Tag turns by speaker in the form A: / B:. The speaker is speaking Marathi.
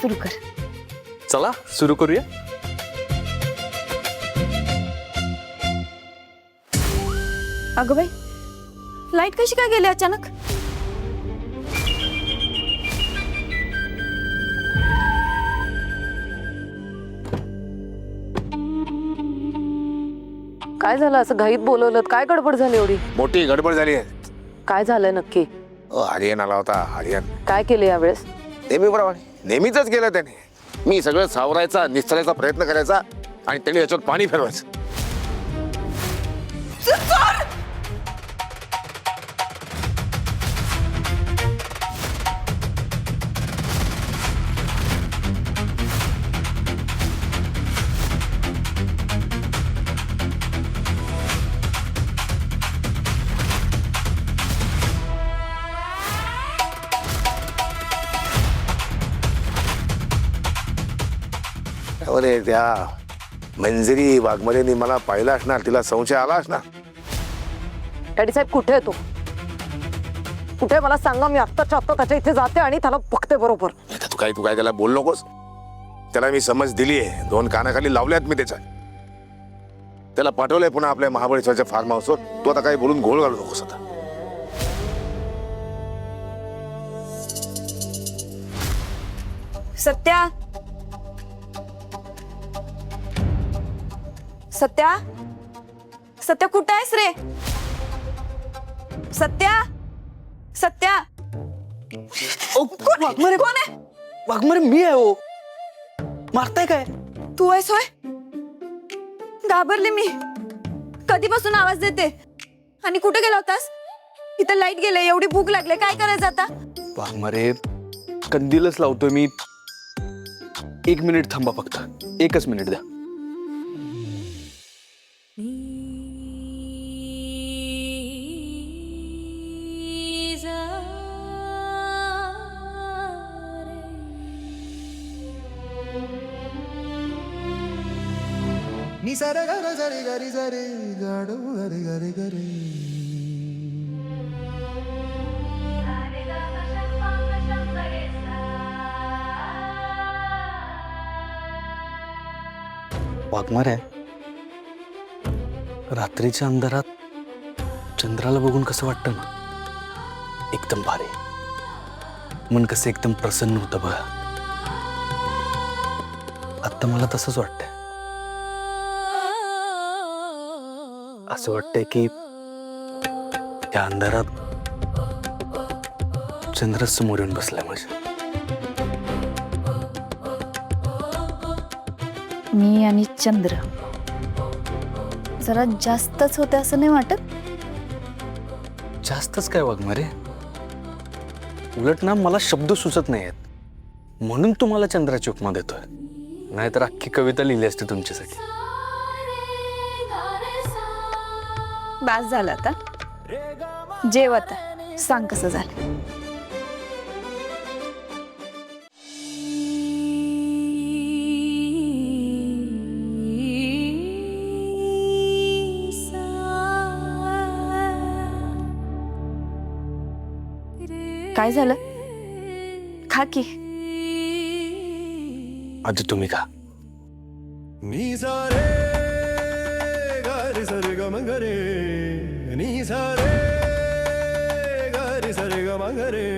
A: सुरू कर.
B: चला सुरू करूया.
A: अगं बाई, लाईट कशी काय गेली अचानक?
C: काय झालं असं घाईत बोलवलं? काय गडबड झाली एवढी?
D: मोठी गडबड झाली आहे.
C: काय झालंय नक्की?
D: आर्यन आला होता. आर्यन
C: काय केलं यावेळेस?
D: नेहमीप्रमाणे नेहमीच केलं त्याने. मी सगळं सावरायचा निस्तरायचा प्रयत्न करायचा आणि त्याने याच्यावर पाणी फिरवायचं. अरे त्या मंजिरी वाघमरेनी मला पाहिलं असणार, तिला संशय आला असणार.
C: डॅडी साहेब कुठे आहे तो? कुठे मला सांगा, मी आत्ताच्या आत्ता त्याच्या इथे जाते आणि त्याला बघते बरोबर.
D: तू काय त्याला बोल नकोस. त्याला मी समज दिली आहे, 2 कानाखाली लावल्यात मी त्याच्या. त्याला पाठवलंय पुन्हा आपल्या महाबळेश्वरच्या फार्म हाऊसवर. तू आता काही बोलून घोळ घालू नकोस आता.
A: सत्या, सत्या, सत्या कुठं आहेस रे? सत्या, सत्या.
B: वाघमारे
A: कोण आहे?
B: वाघमारे मी आहे. हो मारताय काय?
A: तू आहेस होय? घाबरले मी. कधीपासून आवाज देते आणि कुठे गेला होतास? इथं लाईट गेले, एवढी भूक लागले, काय करायचं आता?
B: वाघमारे कंदीलच लावतोय मी. 1 मिनिट थांबा, फक्त 1च मिनिट द्या.
E: नि सा रे गा रे सा रे गा रे सा रे गा डो गा रे गा रे गा रे.
B: वाघमारे रात्रीच्या अंधारात चंद्राला बघून कसं वाटतं ना, एकदम भारी. मन कसं एकदम प्रसन्न होतं बघा. आता मला तसंच वाटतंय. असं वाटतंय की त्या अंधारात चंद्र समोर येऊन बसलाय माझ्या.
A: मी आणि चंद्र जरा जास्तच होते असं नाही वाटत?
B: जास्तच काय वाघमारे, उलट ना मला शब्द सुचत नाहीयेत, म्हणून तुम्हाला चंद्राची उपमा देतोय. नाहीतर अख्खी कविता लिहिली असते तुमच्यासाठी.
A: बास झालं आता. जेव आता, सांग कसं झालं. काय झालं? खा की.
B: आधी तुम्ही खा.
E: नि सा रे गा रे सा रे गा म ग रे. नि सा रे गा रे सा रे गा म ग रे.